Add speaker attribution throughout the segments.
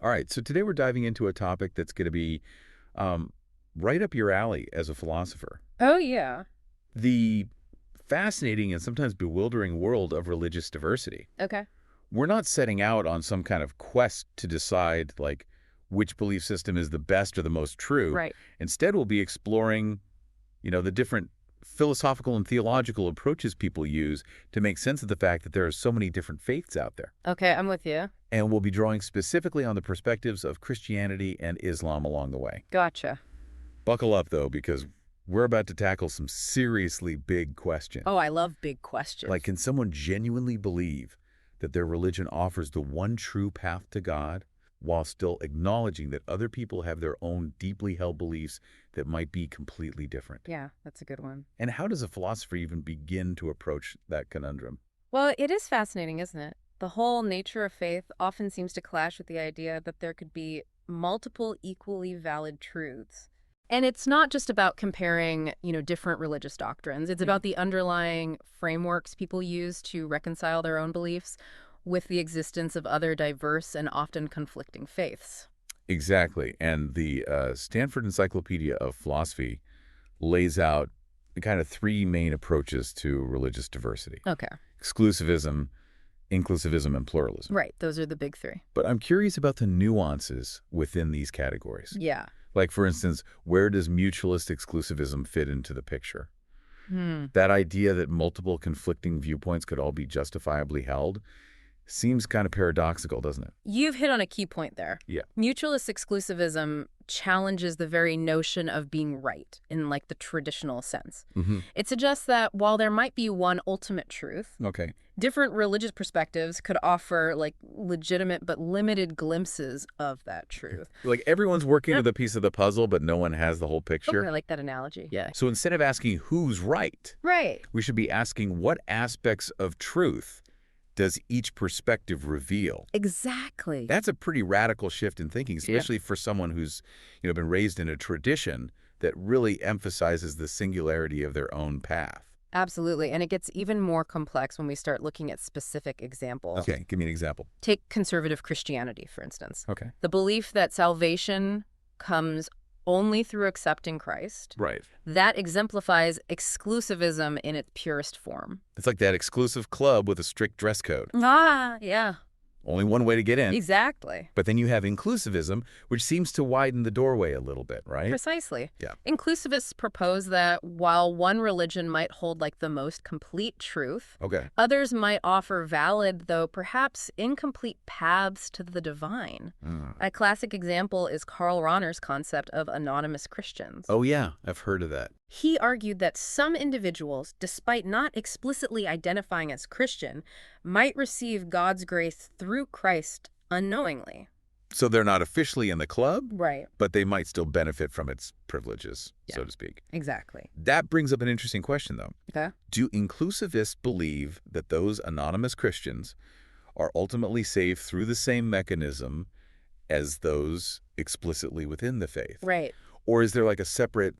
Speaker 1: All right, so today we're diving into a topic that's going to be um, right up your alley as a philosopher.
Speaker 2: Oh, yeah.
Speaker 1: The fascinating and sometimes bewildering world of religious diversity.
Speaker 2: Okay.
Speaker 1: We're not setting out on some kind of quest to decide, like, which belief system is the best or the most true.
Speaker 2: Right.
Speaker 1: Instead, we'll be exploring, the different philosophical and theological approaches people use to make sense of the fact that there are so many different faiths out there.
Speaker 2: Okay, I'm with you.
Speaker 1: And we'll be drawing specifically on the perspectives of Christianity and Islam along the way.
Speaker 2: Gotcha.
Speaker 1: Buckle up, though, because we're about to tackle some seriously big questions.
Speaker 2: Oh, I love big questions.
Speaker 1: Like, can someone genuinely believe that their religion offers the one true path to God while still acknowledging that other people have their own deeply held beliefs that might be completely different?
Speaker 2: Yeah, that's a good one.
Speaker 1: And how does a philosopher even begin to approach that conundrum?
Speaker 2: Well, it is fascinating, isn't it? The whole nature of faith often seems to clash with the idea that there could be multiple equally valid truths. And it's not just about comparing, different religious doctrines. It's about the underlying frameworks people use to reconcile their own beliefs with the existence of other diverse and often conflicting faiths.
Speaker 1: Exactly. And the Stanford Encyclopedia of Philosophy lays out kind of three main approaches to religious diversity:
Speaker 2: Okay.
Speaker 1: exclusivism, inclusivism, and pluralism.
Speaker 2: Right. Those are the big three.
Speaker 1: But I'm curious about the nuances within these categories.
Speaker 2: Yeah.
Speaker 1: Like, for instance, where does mutualist exclusivism fit into the picture?
Speaker 2: Hmm.
Speaker 1: That idea that multiple conflicting viewpoints could all be justifiably held seems kind of paradoxical, doesn't it?
Speaker 2: You've hit on a key point there.
Speaker 1: Yeah.
Speaker 2: Mutualist exclusivism challenges the very notion of being right in like the traditional sense.
Speaker 1: Mm-hmm.
Speaker 2: It suggests that while there might be one ultimate truth,
Speaker 1: Okay.
Speaker 2: different religious perspectives could offer like legitimate but limited glimpses of that truth.
Speaker 1: Like, everyone's working with a piece of the puzzle, but no one has the whole picture.
Speaker 2: I like that analogy. Yeah.
Speaker 1: So instead of asking who's right,
Speaker 2: Right.
Speaker 1: we should be asking what aspects of truth does each perspective reveal?
Speaker 2: Exactly.
Speaker 1: That's a pretty radical shift in thinking, especially for someone who's, been raised in a tradition that really emphasizes the singularity of their own path.
Speaker 2: Absolutely. And it gets even more complex when we start looking at specific examples.
Speaker 1: Okay, give me an example.
Speaker 2: Take conservative Christianity, for instance.
Speaker 1: Okay.
Speaker 2: The belief that salvation comes only through accepting Christ.
Speaker 1: Right.
Speaker 2: That exemplifies exclusivism in its purest form.
Speaker 1: It's like that exclusive club with a strict dress code.
Speaker 2: Yeah.
Speaker 1: Only one way to get in.
Speaker 2: Exactly.
Speaker 1: But then you have inclusivism, which seems to widen the doorway a little bit, right?
Speaker 2: Precisely.
Speaker 1: Yeah.
Speaker 2: Inclusivists propose that while one religion might hold like the most complete truth,
Speaker 1: Okay.
Speaker 2: others might offer valid, though perhaps incomplete paths to the divine. A classic example is Karl Rahner's concept of anonymous Christians.
Speaker 1: Oh, yeah. I've heard of that.
Speaker 2: He argued that some individuals, despite not explicitly identifying as Christian, might receive God's grace through Christ unknowingly.
Speaker 1: So they're not officially in the club,
Speaker 2: Right.
Speaker 1: but they might still benefit from its privileges, so to speak.
Speaker 2: Exactly.
Speaker 1: That brings up an interesting question, though.
Speaker 2: Okay.
Speaker 1: Do inclusivists believe that those anonymous Christians are ultimately saved through the same mechanism as those explicitly within the faith?
Speaker 2: Right.
Speaker 1: Or is there like a separate,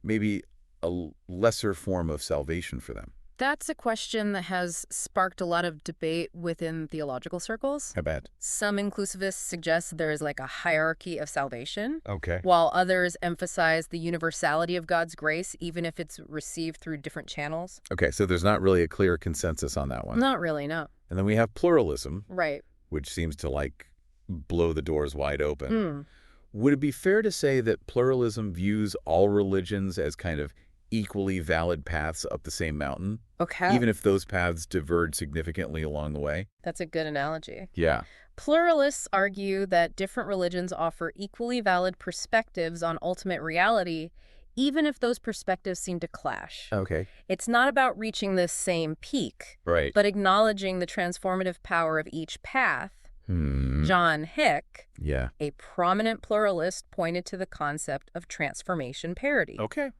Speaker 1: maybe a lesser form of salvation for them?
Speaker 2: That's a question that has sparked a lot of debate within theological circles.
Speaker 1: How bad?
Speaker 2: Some inclusivists suggest there is like a hierarchy of salvation,
Speaker 1: Okay.
Speaker 2: while others emphasize the universality of God's grace, even if it's received through different channels.
Speaker 1: Okay, so there's not really a clear consensus on that one.
Speaker 2: Not really, no.
Speaker 1: And then we have pluralism,
Speaker 2: Right.
Speaker 1: which seems to like blow the doors wide open.
Speaker 2: Mm.
Speaker 1: Would it be fair to say that pluralism views all religions as kind of equally valid paths up the same mountain,
Speaker 2: Okay.
Speaker 1: even if those paths diverge significantly along the way?
Speaker 2: That's a good analogy.
Speaker 1: Yeah.
Speaker 2: Pluralists argue that different religions offer equally valid perspectives on ultimate reality, even if those perspectives seem to clash.
Speaker 1: Okay.
Speaker 2: It's not about reaching the same peak,
Speaker 1: Right.
Speaker 2: but acknowledging the transformative power of each path. John Hick,
Speaker 1: Yeah.
Speaker 2: a prominent pluralist, pointed to the concept of transformation parity.
Speaker 1: Okay.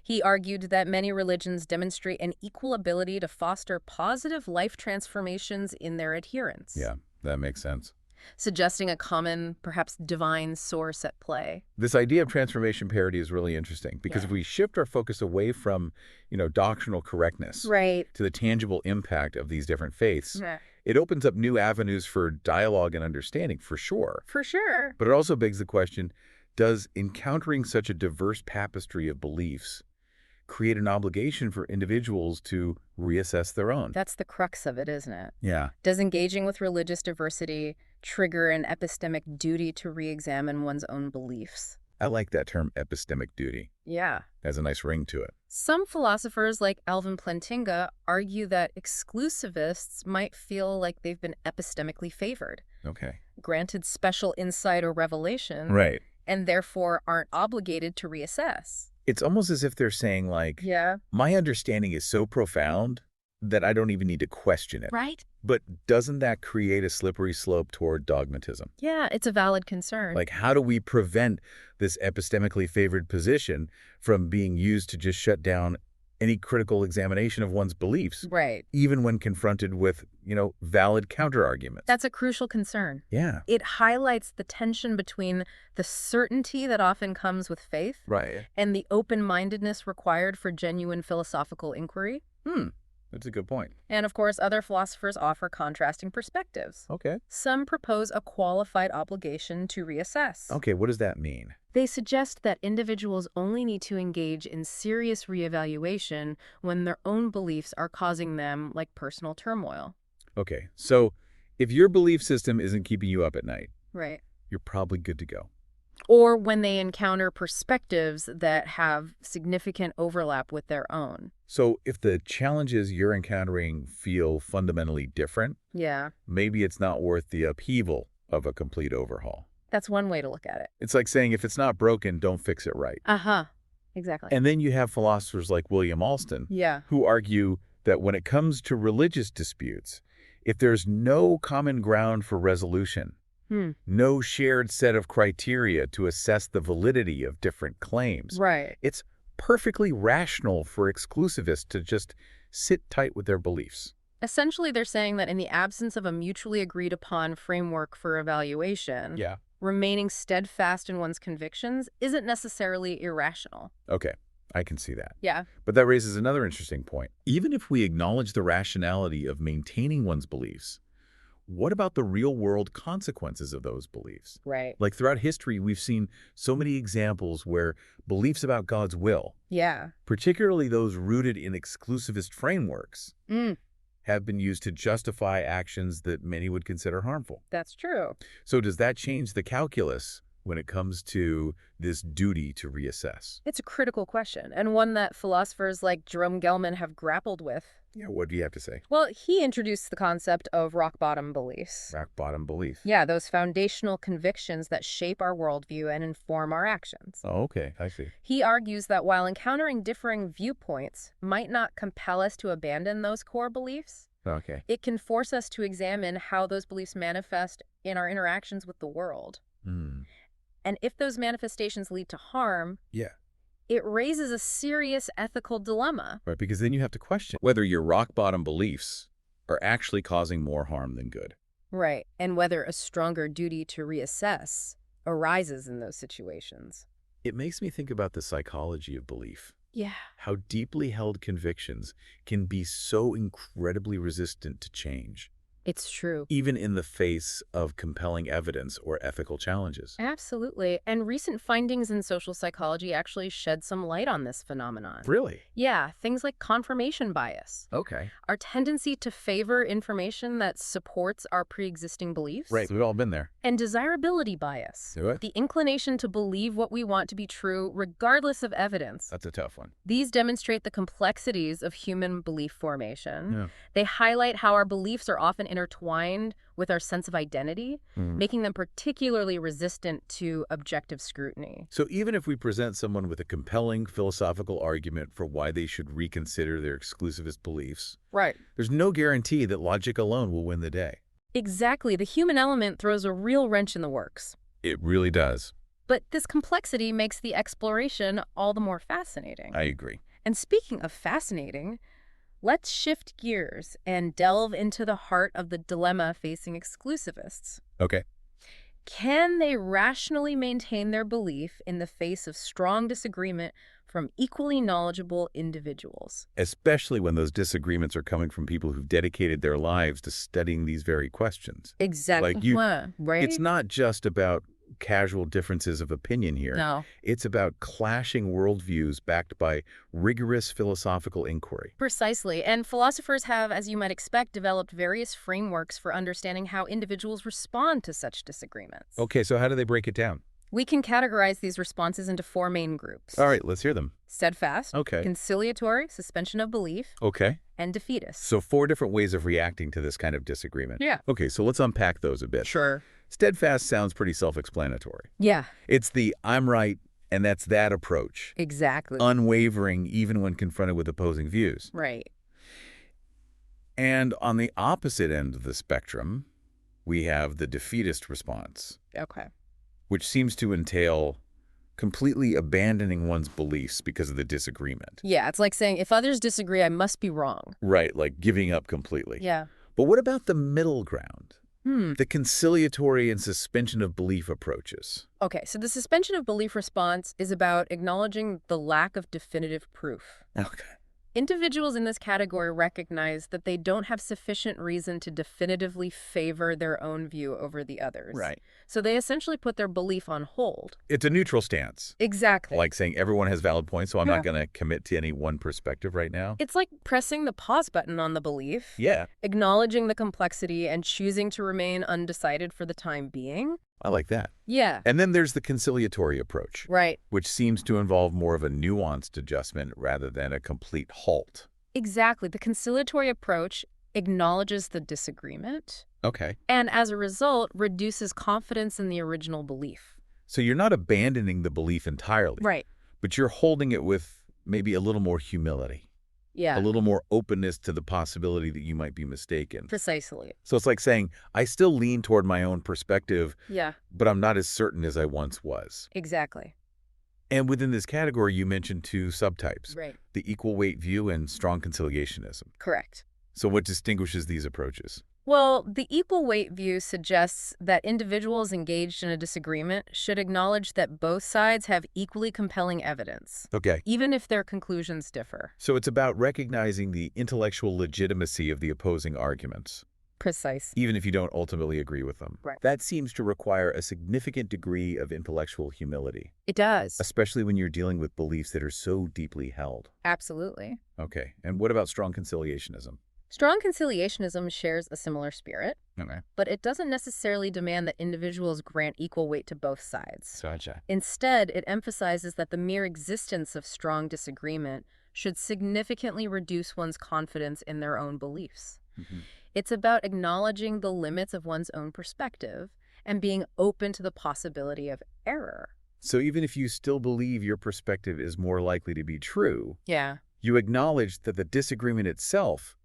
Speaker 2: He argued that many religions demonstrate an equal ability to foster positive life transformations in their adherents.
Speaker 1: Yeah, that makes sense.
Speaker 2: suggesting a common, perhaps divine source at play.
Speaker 1: This idea of transformation parity is really interesting because
Speaker 2: Yeah.
Speaker 1: if we shift our focus away from, doctrinal correctness
Speaker 2: Right.
Speaker 1: to the tangible impact of these different faiths,
Speaker 2: Yeah.
Speaker 1: it opens up new avenues for dialogue and understanding, for sure.
Speaker 2: For sure.
Speaker 1: But it also begs the question, does encountering such a diverse tapestry of beliefs create an obligation for individuals to reassess their own?
Speaker 2: That's the crux of it, isn't it?
Speaker 1: Yeah.
Speaker 2: Does engaging with religious diversity trigger an epistemic duty to re-examine one's own beliefs?
Speaker 1: I like that term, epistemic duty.
Speaker 2: Yeah.
Speaker 1: Has a nice ring to it.
Speaker 2: Some philosophers like Alvin Plantinga argue that exclusivists might feel like they've been epistemically favored,
Speaker 1: Okay.
Speaker 2: granted special insight or revelation,
Speaker 1: Right.
Speaker 2: and therefore aren't obligated to reassess.
Speaker 1: It's almost as if they're saying, like,
Speaker 2: Yeah.
Speaker 1: my understanding is so profound that I don't even need to question it.
Speaker 2: Right?
Speaker 1: But doesn't that create a slippery slope toward dogmatism?
Speaker 2: Yeah, it's a valid concern.
Speaker 1: Like, how do we prevent this epistemically favored position from being used to just shut down any critical examination of one's beliefs,
Speaker 2: Right.
Speaker 1: even when confronted with, valid counterarguments?
Speaker 2: That's a crucial concern.
Speaker 1: Yeah.
Speaker 2: It highlights the tension between the certainty that often comes with faith
Speaker 1: Right.
Speaker 2: and the open-mindedness required for genuine philosophical inquiry.
Speaker 1: That's a good point.
Speaker 2: And of course, other philosophers offer contrasting perspectives.
Speaker 1: Okay.
Speaker 2: Some propose a qualified obligation to reassess.
Speaker 1: Okay, what does that mean?
Speaker 2: They suggest that individuals only need to engage in serious reevaluation when their own beliefs are causing them, like, personal turmoil.
Speaker 1: Okay, so if your belief system isn't keeping you up at night,
Speaker 2: Right.
Speaker 1: you're probably good to go.
Speaker 2: Or when they encounter perspectives that have significant overlap with their own.
Speaker 1: So if the challenges you're encountering feel fundamentally different,
Speaker 2: Yeah,
Speaker 1: maybe it's not worth the upheaval of a complete overhaul.
Speaker 2: that's one way to look at it.
Speaker 1: It's like saying if it's not broken, don't fix it right.
Speaker 2: Uh-huh. Exactly.
Speaker 1: And then you have philosophers like William Alston
Speaker 2: Yeah.
Speaker 1: who argue that when it comes to religious disputes, if there's no common ground for resolution, no shared set of criteria to assess the validity of different claims,
Speaker 2: Right.
Speaker 1: it's perfectly rational for exclusivists to just sit tight with their beliefs.
Speaker 2: Essentially, they're saying that in the absence of a mutually agreed upon framework for evaluation,
Speaker 1: Yeah.
Speaker 2: remaining steadfast in one's convictions isn't necessarily irrational.
Speaker 1: Okay, I can see that.
Speaker 2: Yeah.
Speaker 1: But that raises another interesting point. Even if we acknowledge the rationality of maintaining one's beliefs, what about the real-world consequences of those beliefs?
Speaker 2: Right.
Speaker 1: Like throughout history, we've seen so many examples where beliefs about God's will,
Speaker 2: Yeah.
Speaker 1: particularly those rooted in exclusivist frameworks,
Speaker 2: Mm,
Speaker 1: have been used to justify actions that many would consider harmful.
Speaker 2: that's true.
Speaker 1: So does that change the calculus when it comes to this duty to reassess?
Speaker 2: It's a critical question, and one that philosophers like Jerome Gelman have grappled with.
Speaker 1: Yeah, what do you have to say?
Speaker 2: Well, he introduced the concept of rock-bottom beliefs.
Speaker 1: Rock bottom belief.
Speaker 2: Yeah, those foundational convictions that shape our worldview and inform our actions.
Speaker 1: Oh, okay. I see.
Speaker 2: He argues that while encountering differing viewpoints might not compel us to abandon those core beliefs,
Speaker 1: Okay.
Speaker 2: it can force us to examine how those beliefs manifest in our interactions with the world. And if those manifestations lead to harm,
Speaker 1: Yeah.
Speaker 2: it raises a serious ethical dilemma.
Speaker 1: Right, because then you have to question whether your rock bottom beliefs are actually causing more harm than good.
Speaker 2: Right. And whether a stronger duty to reassess arises in those situations.
Speaker 1: It makes me think about the psychology of belief.
Speaker 2: Yeah.
Speaker 1: How deeply held convictions can be so incredibly resistant to change,
Speaker 2: It's true.
Speaker 1: even in the face of compelling evidence or ethical challenges.
Speaker 2: Absolutely. And recent findings in social psychology actually shed some light on this phenomenon.
Speaker 1: Really?
Speaker 2: Yeah, things like confirmation bias,
Speaker 1: Okay.
Speaker 2: our tendency to favor information that supports our pre-existing beliefs.
Speaker 1: Right, we've all been there.
Speaker 2: And desirability bias,
Speaker 1: Do it?
Speaker 2: the inclination to believe what we want to be true regardless of evidence.
Speaker 1: That's a tough one.
Speaker 2: These demonstrate the complexities of human belief formation.
Speaker 1: Yeah.
Speaker 2: They highlight how our beliefs are often intertwined with our sense of identity, making them particularly resistant to objective scrutiny.
Speaker 1: So even if we present someone with a compelling philosophical argument for why they should reconsider their exclusivist beliefs,
Speaker 2: Right.
Speaker 1: there's no guarantee that logic alone will win the day.
Speaker 2: Exactly. The human element throws a real wrench in the works.
Speaker 1: It really does.
Speaker 2: But this complexity makes the exploration all the more fascinating.
Speaker 1: I agree.
Speaker 2: And speaking of fascinating, let's shift gears and delve into the heart of the dilemma facing exclusivists.
Speaker 1: Okay.
Speaker 2: Can they rationally maintain their belief in the face of strong disagreement from equally knowledgeable individuals?
Speaker 1: Especially when those disagreements are coming from people who've dedicated their lives to studying these very questions.
Speaker 2: Exactly.
Speaker 1: Like you,
Speaker 2: Right?
Speaker 1: it's not just about casual differences of opinion here.
Speaker 2: No.
Speaker 1: It's about clashing worldviews backed by rigorous philosophical inquiry.
Speaker 2: Precisely. And philosophers have, as you might expect, developed various frameworks for understanding how individuals respond to such disagreements.
Speaker 1: Okay, so how do they break it down?
Speaker 2: We can categorize these responses into four main groups.
Speaker 1: All right, let's hear them.
Speaker 2: Steadfast,
Speaker 1: Okay.
Speaker 2: conciliatory, suspension of belief,
Speaker 1: Okay.
Speaker 2: and defeatist.
Speaker 1: So 4 different ways of reacting to this kind of disagreement.
Speaker 2: Yeah.
Speaker 1: Okay, so let's unpack those a bit.
Speaker 2: Sure.
Speaker 1: Steadfast sounds pretty self-explanatory.
Speaker 2: Yeah,
Speaker 1: It's the I'm right and that's that approach.
Speaker 2: exactly.
Speaker 1: Unwavering even when confronted with opposing views.
Speaker 2: Right.
Speaker 1: And on the opposite end of the spectrum, we have the defeatist response,
Speaker 2: Okay.
Speaker 1: which seems to entail completely abandoning one's beliefs because of the disagreement.
Speaker 2: Yeah, it's like saying, if others disagree, I must be wrong.
Speaker 1: Right, like giving up completely.
Speaker 2: Yeah.
Speaker 1: But what about the middle ground?
Speaker 2: Hmm.
Speaker 1: The conciliatory and suspension of belief approaches.
Speaker 2: Okay, so the suspension of belief response is about acknowledging the lack of definitive proof.
Speaker 1: Okay.
Speaker 2: Individuals in this category recognize that they don't have sufficient reason to definitively favor their own view over the others.
Speaker 1: Right.
Speaker 2: So they essentially put their belief on hold.
Speaker 1: It's a neutral stance.
Speaker 2: Exactly.
Speaker 1: Like saying everyone has valid points, so I'm
Speaker 2: Yeah.
Speaker 1: not going to commit to any one perspective right now.
Speaker 2: It's like pressing the pause button on the belief,
Speaker 1: Yeah,
Speaker 2: acknowledging the complexity, and choosing to remain undecided for the time being.
Speaker 1: I like that.
Speaker 2: Yeah.
Speaker 1: And then there's the conciliatory approach,
Speaker 2: Right.
Speaker 1: which seems to involve more of a nuanced adjustment rather than a complete halt.
Speaker 2: Exactly. The conciliatory approach acknowledges the disagreement
Speaker 1: Okay.
Speaker 2: and, as a result, reduces confidence in the original belief.
Speaker 1: So you're not abandoning the belief entirely,
Speaker 2: Right.
Speaker 1: but you're holding it with maybe a little more humility,
Speaker 2: Yeah.
Speaker 1: a little more openness to the possibility that you might be mistaken.
Speaker 2: Precisely.
Speaker 1: So it's like saying, I still lean toward my own perspective,
Speaker 2: Yeah.
Speaker 1: but I'm not as certain as I once was.
Speaker 2: Exactly.
Speaker 1: And within this category, you mentioned 2 subtypes,
Speaker 2: Right.
Speaker 1: the equal weight view and strong conciliationism.
Speaker 2: Correct.
Speaker 1: So what distinguishes these approaches?
Speaker 2: Well, the equal weight view suggests that individuals engaged in a disagreement should acknowledge that both sides have equally compelling evidence,
Speaker 1: Okay.
Speaker 2: even if their conclusions differ.
Speaker 1: So it's about recognizing the intellectual legitimacy of the opposing arguments,
Speaker 2: Precise.
Speaker 1: even if you don't ultimately agree with them.
Speaker 2: Right.
Speaker 1: That seems to require a significant degree of intellectual humility,
Speaker 2: It does.
Speaker 1: especially when you're dealing with beliefs that are so deeply held.
Speaker 2: Absolutely.
Speaker 1: Okay. And what about strong conciliationism?
Speaker 2: Strong conciliationism shares a similar spirit,
Speaker 1: Okay.
Speaker 2: but it doesn't necessarily demand that individuals grant equal weight to both sides.
Speaker 1: Gotcha.
Speaker 2: Instead, it emphasizes that the mere existence of strong disagreement should significantly reduce one's confidence in their own beliefs. It's about acknowledging the limits of one's own perspective and being open to the possibility of error.
Speaker 1: So even if you still believe your perspective is more likely to be true,
Speaker 2: Yeah.
Speaker 1: you acknowledge that the disagreement itself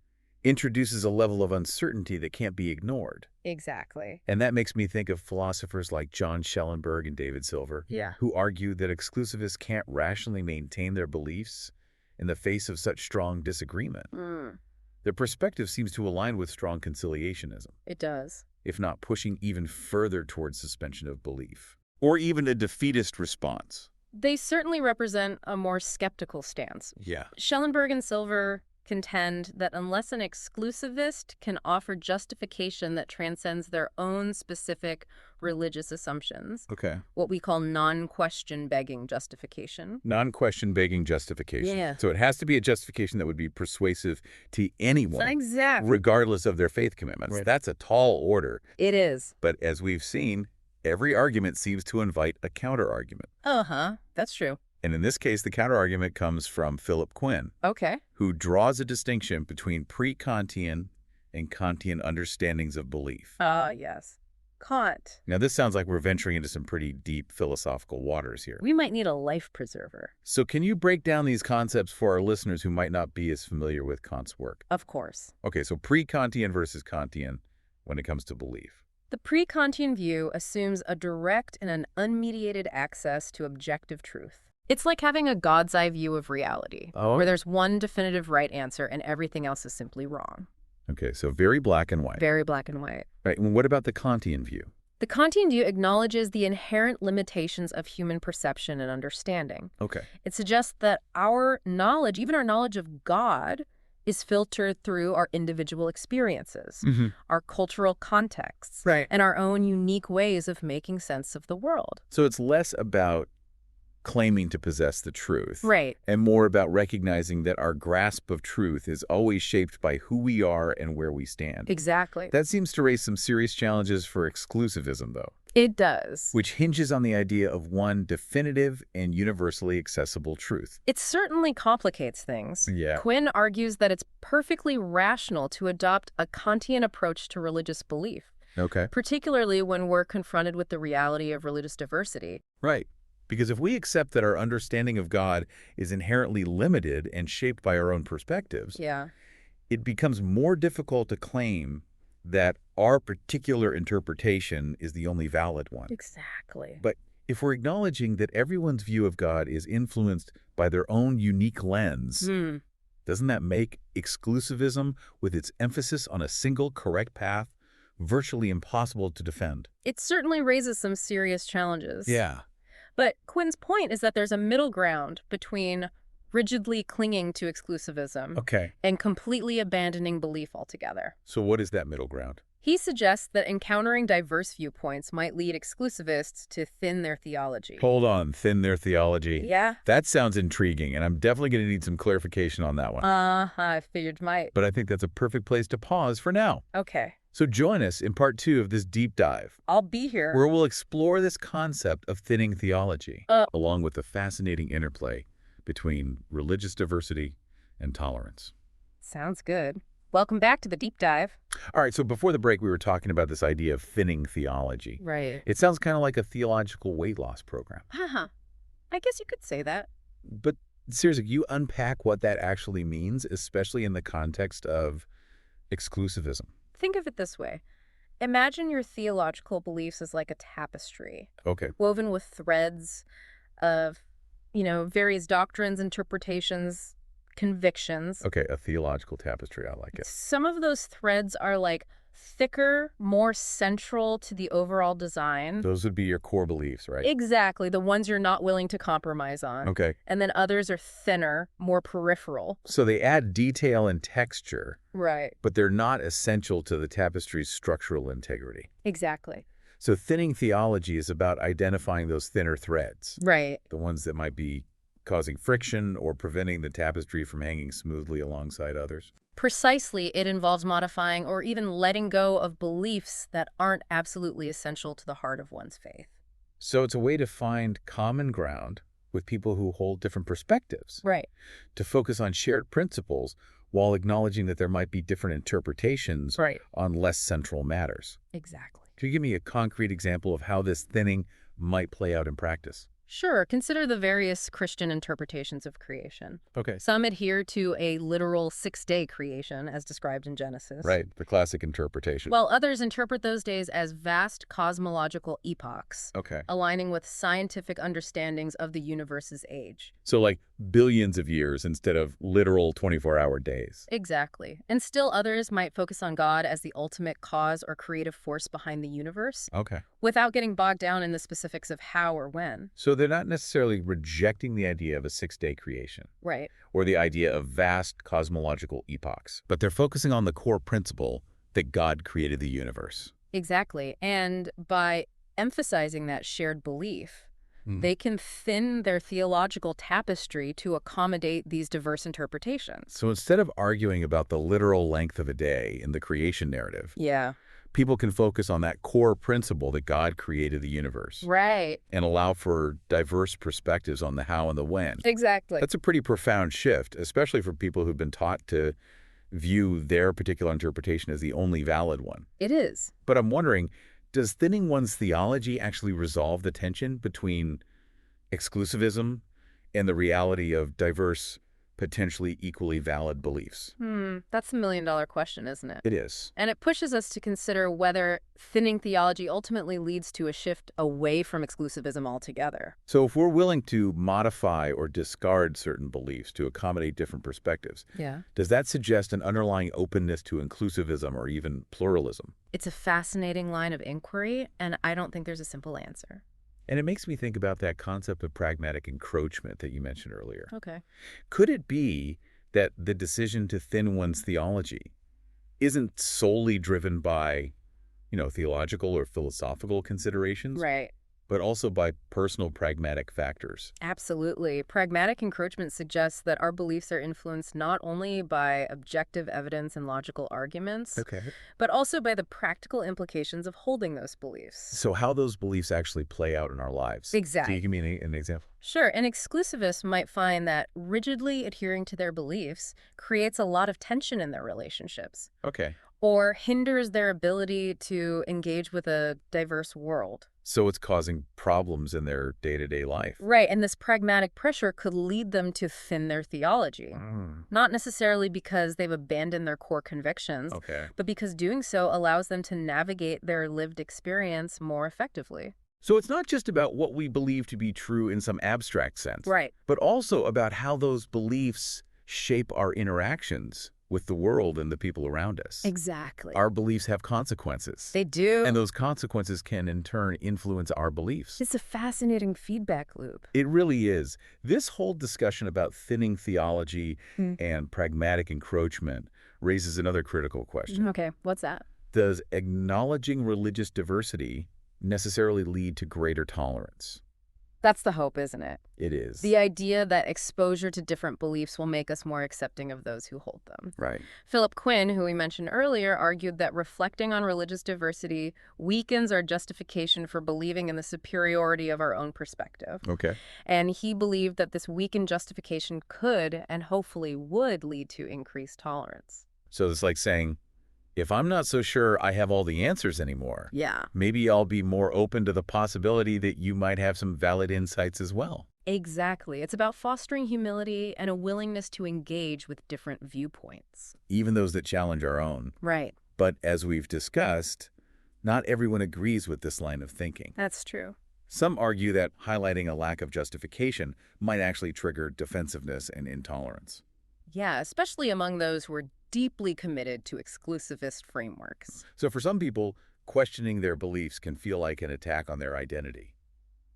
Speaker 1: introduces a level of uncertainty that can't be ignored.
Speaker 2: Exactly.
Speaker 1: And that makes me think of philosophers like John Schellenberg and David Silver,
Speaker 2: Yeah.
Speaker 1: who argue that exclusivists can't rationally maintain their beliefs in the face of such strong disagreement. Their perspective seems to align with strong conciliationism,
Speaker 2: It does.
Speaker 1: if not pushing even further towards suspension of belief, or even a defeatist response.
Speaker 2: They certainly represent a more skeptical stance.
Speaker 1: Yeah.
Speaker 2: Schellenberg and Silver contend that unless an exclusivist can offer justification that transcends their own specific religious assumptions,
Speaker 1: Okay.
Speaker 2: what we call non-question begging justification.
Speaker 1: Non-question begging justification.
Speaker 2: Yeah.
Speaker 1: So it has to be a justification that would be persuasive to anyone,
Speaker 2: Exactly.
Speaker 1: regardless of their faith commitments.
Speaker 2: Right.
Speaker 1: That's a tall order.
Speaker 2: It is.
Speaker 1: But as we've seen, every argument seems to invite a counter-argument.
Speaker 2: Uh-huh. That's true.
Speaker 1: And in this case, the counter-argument comes from Philip Quinn,
Speaker 2: Okay.
Speaker 1: who draws a distinction between pre-Kantian and Kantian understandings of belief.
Speaker 2: Yes. Kant.
Speaker 1: Now, this sounds like we're venturing into some pretty deep philosophical waters here.
Speaker 2: We might need a life preserver.
Speaker 1: So can you break down these concepts for our listeners who might not be as familiar with Kant's work?
Speaker 2: Of course.
Speaker 1: Okay, so pre-Kantian versus Kantian when it comes to belief.
Speaker 2: The pre-Kantian view assumes a direct and an unmediated access to objective truth. It's like having a God's eye view of reality,
Speaker 1: Oh.
Speaker 2: where there's one definitive right answer and everything else is simply wrong.
Speaker 1: Okay, so very black and white.
Speaker 2: Very black and white.
Speaker 1: Right, and what about the Kantian view?
Speaker 2: The Kantian view acknowledges the inherent limitations of human perception and understanding.
Speaker 1: Okay.
Speaker 2: It suggests that our knowledge, even our knowledge of God, is filtered through our individual experiences,
Speaker 1: Mm-hmm.
Speaker 2: our cultural contexts,
Speaker 1: Right.
Speaker 2: and our own unique ways of making sense of the world.
Speaker 1: So it's less about claiming to possess the truth.
Speaker 2: Right.
Speaker 1: And more about recognizing that our grasp of truth is always shaped by who we are and where we stand.
Speaker 2: Exactly.
Speaker 1: That seems to raise some serious challenges for exclusivism, though,
Speaker 2: It does.
Speaker 1: which hinges on the idea of one definitive and universally accessible truth.
Speaker 2: It certainly complicates things.
Speaker 1: Yeah.
Speaker 2: Quinn argues that it's perfectly rational to adopt a Kantian approach to religious belief,
Speaker 1: Okay.
Speaker 2: particularly when we're confronted with the reality of religious diversity.
Speaker 1: Right. Because if we accept that our understanding of God is inherently limited and shaped by our own perspectives,
Speaker 2: Yeah.
Speaker 1: it becomes more difficult to claim that our particular interpretation is the only valid one.
Speaker 2: Exactly.
Speaker 1: But if we're acknowledging that everyone's view of God is influenced by their own unique lens, doesn't that make exclusivism, with its emphasis on a single correct path, virtually impossible to defend?
Speaker 2: It certainly raises some serious challenges.
Speaker 1: Yeah.
Speaker 2: But Quinn's point is that there's a middle ground between rigidly clinging to exclusivism
Speaker 1: Okay.
Speaker 2: and completely abandoning belief altogether.
Speaker 1: So what is that middle ground?
Speaker 2: He suggests that encountering diverse viewpoints might lead exclusivists to thin their theology.
Speaker 1: Hold on, thin their theology.
Speaker 2: Yeah?
Speaker 1: That sounds intriguing, and I'm definitely going to need some clarification on that one.
Speaker 2: I figured you might.
Speaker 1: But I think that's a perfect place to pause for now.
Speaker 2: Okay.
Speaker 1: So join us in part 2 of this deep dive,
Speaker 2: I'll be here.
Speaker 1: where we'll explore this concept of thinning theology,
Speaker 2: Uh.
Speaker 1: along with the fascinating interplay between religious diversity and tolerance.
Speaker 2: Sounds good. Welcome back to the deep dive.
Speaker 1: All right, so before the break, we were talking about this idea of thinning theology.
Speaker 2: Right.
Speaker 1: It sounds kind of like a theological weight loss program.
Speaker 2: Haha. I guess you could say that.
Speaker 1: But seriously, you unpack what that actually means, especially in the context of exclusivism.
Speaker 2: Think of it this way. Imagine your theological beliefs as like a tapestry,
Speaker 1: Okay.
Speaker 2: woven with threads of, various doctrines, interpretations, convictions.
Speaker 1: Okay, a theological tapestry. I like it.
Speaker 2: Some of those threads are like thicker, more central to the overall design.
Speaker 1: Those would be your core beliefs, right?
Speaker 2: Exactly, the ones you're not willing to compromise on.
Speaker 1: Okay.
Speaker 2: And then others are thinner, more peripheral.
Speaker 1: So they add detail and texture,
Speaker 2: Right.
Speaker 1: but they're not essential to the tapestry's structural integrity.
Speaker 2: Exactly.
Speaker 1: So thinning theology is about identifying those thinner threads,
Speaker 2: Right.
Speaker 1: the ones that might be causing friction or preventing the tapestry from hanging smoothly alongside others.
Speaker 2: Precisely, it involves modifying or even letting go of beliefs that aren't absolutely essential to the heart of one's faith.
Speaker 1: So it's a way to find common ground with people who hold different perspectives,
Speaker 2: Right.
Speaker 1: to focus on shared principles while acknowledging that there might be different interpretations
Speaker 2: Right.
Speaker 1: on less central matters.
Speaker 2: Exactly.
Speaker 1: Can you give me a concrete example of how this thinning might play out in practice?
Speaker 2: Sure, consider the various Christian interpretations of creation.
Speaker 1: Okay.
Speaker 2: Some adhere to a literal six-day creation, as described in Genesis.
Speaker 1: Right, the classic interpretation.
Speaker 2: While others interpret those days as vast cosmological epochs,
Speaker 1: Okay.
Speaker 2: aligning with scientific understandings of the universe's age.
Speaker 1: So like billions of years instead of literal 24-hour days.
Speaker 2: Exactly. And still others might focus on God as the ultimate cause or creative force behind the universe,
Speaker 1: Okay.
Speaker 2: without getting bogged down in the specifics of how or when.
Speaker 1: So they're not necessarily rejecting the idea of a six-day creation
Speaker 2: Right.
Speaker 1: or the idea of vast cosmological epochs, but they're focusing on the core principle that God created the universe.
Speaker 2: Exactly. And by emphasizing that shared belief, they can thin their theological tapestry to accommodate these diverse interpretations.
Speaker 1: So instead of arguing about the literal length of a day in the creation narrative,
Speaker 2: Yeah.
Speaker 1: people can focus on that core principle that God created the universe
Speaker 2: Right.
Speaker 1: and allow for diverse perspectives on the how and the when.
Speaker 2: Exactly.
Speaker 1: That's a pretty profound shift, especially for people who've been taught to view their particular interpretation as the only valid one.
Speaker 2: It is.
Speaker 1: But I'm wondering, does thinning one's theology actually resolve the tension between exclusivism and the reality of diverse potentially equally valid beliefs?
Speaker 2: That's the million-dollar question, isn't it?
Speaker 1: It is.
Speaker 2: And it pushes us to consider whether thinning theology ultimately leads to a shift away from exclusivism altogether.
Speaker 1: So if we're willing to modify or discard certain beliefs to accommodate different perspectives,
Speaker 2: Yeah.
Speaker 1: does that suggest an underlying openness to inclusivism or even pluralism?
Speaker 2: It's a fascinating line of inquiry, and I don't think there's a simple answer.
Speaker 1: And it makes me think about that concept of pragmatic encroachment that you mentioned earlier.
Speaker 2: Okay.
Speaker 1: Could it be that the decision to thin one's theology isn't solely driven by, theological or philosophical considerations,
Speaker 2: Right.
Speaker 1: but also by personal pragmatic factors?
Speaker 2: Absolutely. Pragmatic encroachment suggests that our beliefs are influenced not only by objective evidence and logical arguments,
Speaker 1: Okay.
Speaker 2: but also by the practical implications of holding those beliefs.
Speaker 1: So how those beliefs actually play out in our lives.
Speaker 2: Exactly.
Speaker 1: So you give me an example?
Speaker 2: Sure, an exclusivist might find that rigidly adhering to their beliefs creates a lot of tension in their relationships,
Speaker 1: Okay.
Speaker 2: or hinders their ability to engage with a diverse world.
Speaker 1: So it's causing problems in their day-to-day life.
Speaker 2: Right, and this pragmatic pressure could lead them to thin their theology. Not necessarily because they've abandoned their core convictions,
Speaker 1: Okay.
Speaker 2: but because doing so allows them to navigate their lived experience more effectively.
Speaker 1: So it's not just about what we believe to be true in some abstract sense,
Speaker 2: Right.
Speaker 1: but also about how those beliefs shape our interactions with the world and the people around us.
Speaker 2: Exactly.
Speaker 1: Our beliefs have consequences.
Speaker 2: They do.
Speaker 1: And those consequences can, in turn, influence our beliefs.
Speaker 2: It's a fascinating feedback loop.
Speaker 1: It really is. This whole discussion about thinning theology and pragmatic encroachment raises another critical question.
Speaker 2: Okay, what's that?
Speaker 1: Does acknowledging religious diversity necessarily lead to greater tolerance?
Speaker 2: That's the hope, isn't it?
Speaker 1: It is.
Speaker 2: The idea that exposure to different beliefs will make us more accepting of those who hold them.
Speaker 1: Right.
Speaker 2: Philip Quinn, who we mentioned earlier, argued that reflecting on religious diversity weakens our justification for believing in the superiority of our own perspective.
Speaker 1: Okay.
Speaker 2: And he believed that this weakened justification could and hopefully would lead to increased tolerance.
Speaker 1: So it's like saying, if I'm not so sure I have all the answers anymore,
Speaker 2: Yeah.
Speaker 1: maybe I'll be more open to the possibility that you might have some valid insights as well.
Speaker 2: Exactly. It's about fostering humility and a willingness to engage with different viewpoints.
Speaker 1: Even those that challenge our own.
Speaker 2: Right.
Speaker 1: But as we've discussed, not everyone agrees with this line of thinking.
Speaker 2: That's true.
Speaker 1: Some argue that highlighting a lack of justification might actually trigger defensiveness and intolerance.
Speaker 2: Yeah, especially among those who are deeply committed to exclusivist frameworks.
Speaker 1: So for some people, questioning their beliefs can feel like an attack on their identity,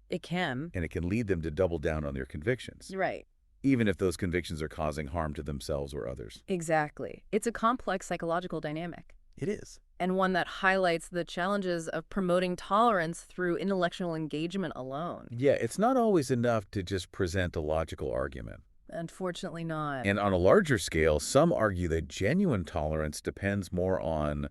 Speaker 2: It can.
Speaker 1: and it can lead them to double down on their convictions,
Speaker 2: Right.
Speaker 1: even if those convictions are causing harm to themselves or others.
Speaker 2: Exactly. It's a complex psychological dynamic,
Speaker 1: It is.
Speaker 2: and one that highlights the challenges of promoting tolerance through intellectual engagement alone.
Speaker 1: Yeah, it's not always enough to just present a logical argument.
Speaker 2: Unfortunately not.
Speaker 1: And on a larger scale, some argue that genuine tolerance depends more on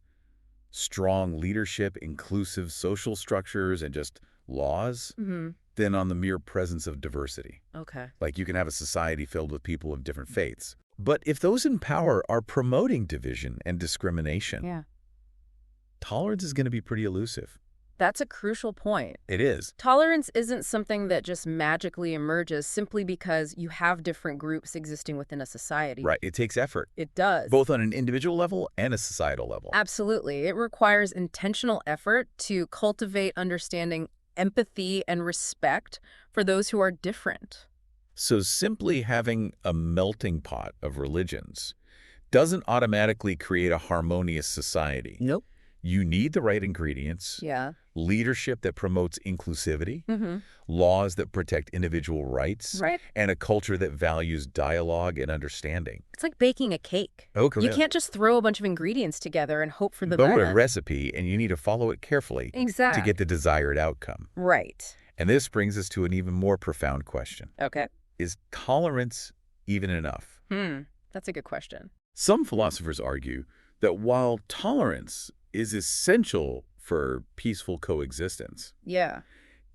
Speaker 1: strong leadership, inclusive social structures, and just laws than on the mere presence of diversity.
Speaker 2: Okay.
Speaker 1: Like you can have a society filled with people of different faiths. But if those in power are promoting division and discrimination,
Speaker 2: Yeah.
Speaker 1: tolerance is going to be pretty elusive.
Speaker 2: That's a crucial point.
Speaker 1: It is.
Speaker 2: Tolerance isn't something that just magically emerges simply because you have different groups existing within a society.
Speaker 1: Right. It takes effort,
Speaker 2: It does.
Speaker 1: both on an individual level and a societal level.
Speaker 2: Absolutely. It requires intentional effort to cultivate understanding, empathy, and respect for those who are different.
Speaker 1: So simply having a melting pot of religions doesn't automatically create a harmonious society.
Speaker 2: Nope.
Speaker 1: You need the right ingredients,
Speaker 2: Yeah.
Speaker 1: leadership that promotes inclusivity,
Speaker 2: Mm-hmm.
Speaker 1: laws that protect individual rights,
Speaker 2: Right.
Speaker 1: and a culture that values dialogue and understanding.
Speaker 2: It's like baking a cake.
Speaker 1: Okay.
Speaker 2: You can't just throw a bunch of ingredients together and hope for the
Speaker 1: But with a
Speaker 2: best.
Speaker 1: recipe, and you need to follow it carefully
Speaker 2: Exactly.
Speaker 1: to get the desired outcome.
Speaker 2: Right.
Speaker 1: And this brings us to an even more profound question.
Speaker 2: Okay.
Speaker 1: Is tolerance even enough?
Speaker 2: That's a good question.
Speaker 1: Some philosophers argue that while tolerance is essential for peaceful coexistence,
Speaker 2: Yeah.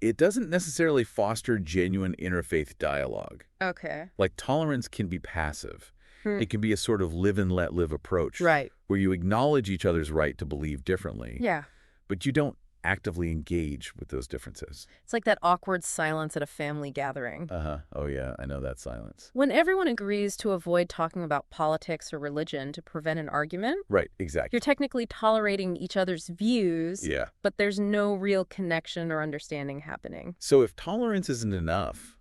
Speaker 1: it doesn't necessarily foster genuine interfaith dialogue.
Speaker 2: Okay.
Speaker 1: Like tolerance can be passive. It can be a sort of live and let live approach,
Speaker 2: Right.
Speaker 1: where you acknowledge each other's right to believe differently,
Speaker 2: Yeah.
Speaker 1: but you don't actively engage with those differences.
Speaker 2: It's like that awkward silence at a family gathering.
Speaker 1: Uh-huh. Oh, yeah, I know that silence.
Speaker 2: When everyone agrees to avoid talking about politics or religion to prevent an argument,
Speaker 1: Right,
Speaker 2: you're
Speaker 1: exactly.
Speaker 2: technically tolerating each other's views,
Speaker 1: Yeah.
Speaker 2: but there's no real connection or understanding happening.
Speaker 1: So if tolerance isn't enough,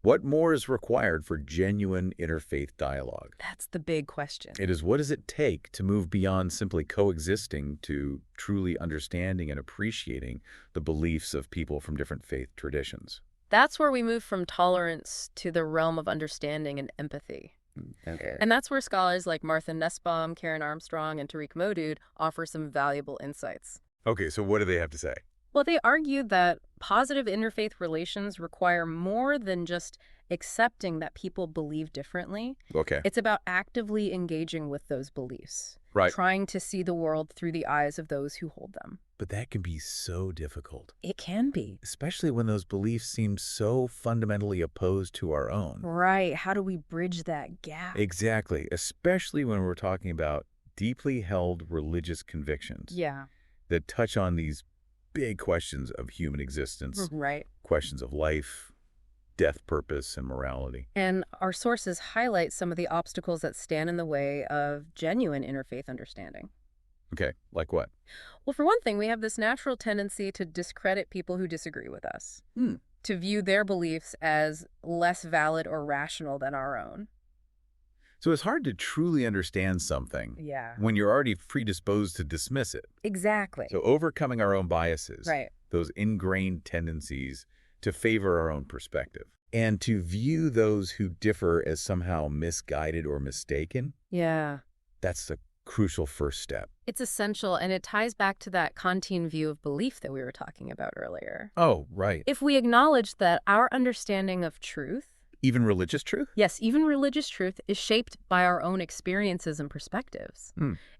Speaker 1: what more is required for genuine interfaith dialogue?
Speaker 2: That's the big question.
Speaker 1: It is, what does it take to move beyond simply coexisting to truly understanding and appreciating the beliefs of people from different faith traditions?
Speaker 2: That's where we move from tolerance to the realm of understanding and empathy.
Speaker 1: Okay.
Speaker 2: And that's where scholars like Martha Nussbaum, Karen Armstrong, and Tariq Modood offer some valuable insights.
Speaker 1: Okay, so what do they have to say?
Speaker 2: Well, they argue that positive interfaith relations require more than just accepting that people believe differently.
Speaker 1: Okay.
Speaker 2: It's about actively engaging with those beliefs,
Speaker 1: Right.
Speaker 2: trying to see the world through the eyes of those who hold them.
Speaker 1: But that can be so difficult,
Speaker 2: It can be.
Speaker 1: especially when those beliefs seem so fundamentally opposed to our own.
Speaker 2: Right. How do we bridge that gap?
Speaker 1: Exactly, especially when we're talking about deeply held religious convictions
Speaker 2: Yeah.
Speaker 1: that touch on these big questions of human existence,
Speaker 2: Right.
Speaker 1: questions of life, death, purpose, and morality.
Speaker 2: And our sources highlight some of the obstacles that stand in the way of genuine interfaith understanding.
Speaker 1: Okay, like what?
Speaker 2: Well, for one thing, we have this natural tendency to discredit people who disagree with us, to view their beliefs as less valid or rational than our own.
Speaker 1: So it's hard to truly understand something
Speaker 2: Yeah.
Speaker 1: when you're already predisposed to dismiss it.
Speaker 2: Exactly.
Speaker 1: So overcoming our own biases,
Speaker 2: Right.
Speaker 1: those ingrained tendencies to favor our own perspective, and to view those who differ as somehow misguided or mistaken,
Speaker 2: Yeah.
Speaker 1: that's the crucial first step.
Speaker 2: It's essential, and it ties back to that Kantian view of belief that we were talking about earlier.
Speaker 1: Oh, right.
Speaker 2: If we acknowledge that our understanding of truth,
Speaker 1: Even religious truth?
Speaker 2: yes, even religious truth, is shaped by our own experiences and perspectives,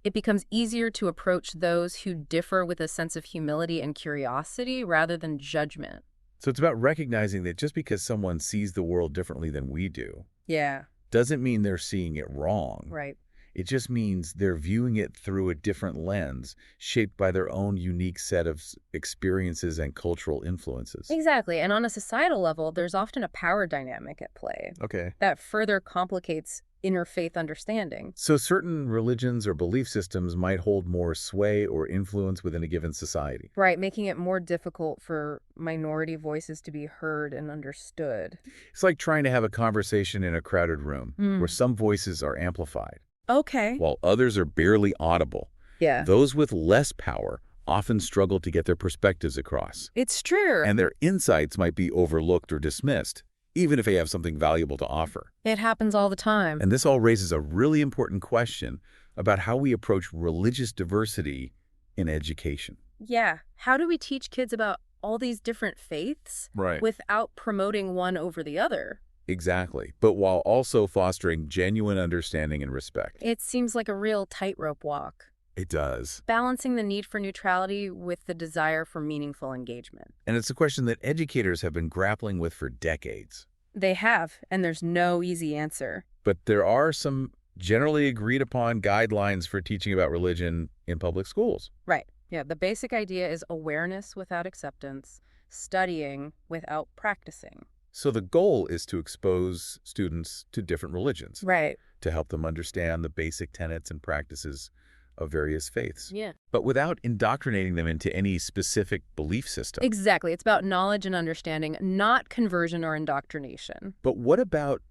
Speaker 2: it becomes easier to approach those who differ with a sense of humility and curiosity rather than judgment.
Speaker 1: So it's about recognizing that just because someone sees the world differently than we do,
Speaker 2: Yeah.
Speaker 1: doesn't mean they're seeing it wrong.
Speaker 2: Right.
Speaker 1: It just means they're viewing it through a different lens, shaped by their own unique set of experiences and cultural influences.
Speaker 2: Exactly. And on a societal level, there's often a power dynamic at play
Speaker 1: Okay.
Speaker 2: that further complicates interfaith understanding.
Speaker 1: So certain religions or belief systems might hold more sway or influence within a given society.
Speaker 2: Right, making it more difficult for minority voices to be heard and understood.
Speaker 1: It's like trying to have a conversation in a crowded room where some voices are amplified,
Speaker 2: Okay.
Speaker 1: while others are barely audible.
Speaker 2: Yeah.
Speaker 1: Those with less power often struggle to get their perspectives across,
Speaker 2: It's true.
Speaker 1: and their insights might be overlooked or dismissed, even if they have something valuable to offer.
Speaker 2: It happens all the time.
Speaker 1: And this all raises a really important question about how we approach religious diversity in education.
Speaker 2: Yeah. How do we teach kids about all these different faiths
Speaker 1: Right.
Speaker 2: without promoting one over the other?
Speaker 1: Exactly. But while also fostering genuine understanding and respect.
Speaker 2: It seems like a real tightrope walk,
Speaker 1: It does.
Speaker 2: balancing the need for neutrality with the desire for meaningful engagement.
Speaker 1: And it's a question that educators have been grappling with for decades.
Speaker 2: They have, and there's no easy answer.
Speaker 1: But there are some generally agreed upon guidelines for teaching about religion in public schools.
Speaker 2: Right. Yeah, the basic idea is awareness without acceptance, studying without practicing.
Speaker 1: So the goal is to expose students to different religions,
Speaker 2: Right.
Speaker 1: to help them understand the basic tenets and practices of various faiths,
Speaker 2: Yeah.
Speaker 1: but without indoctrinating them into any specific belief system.
Speaker 2: Exactly. It's about knowledge and understanding, not conversion or indoctrination.
Speaker 1: But what about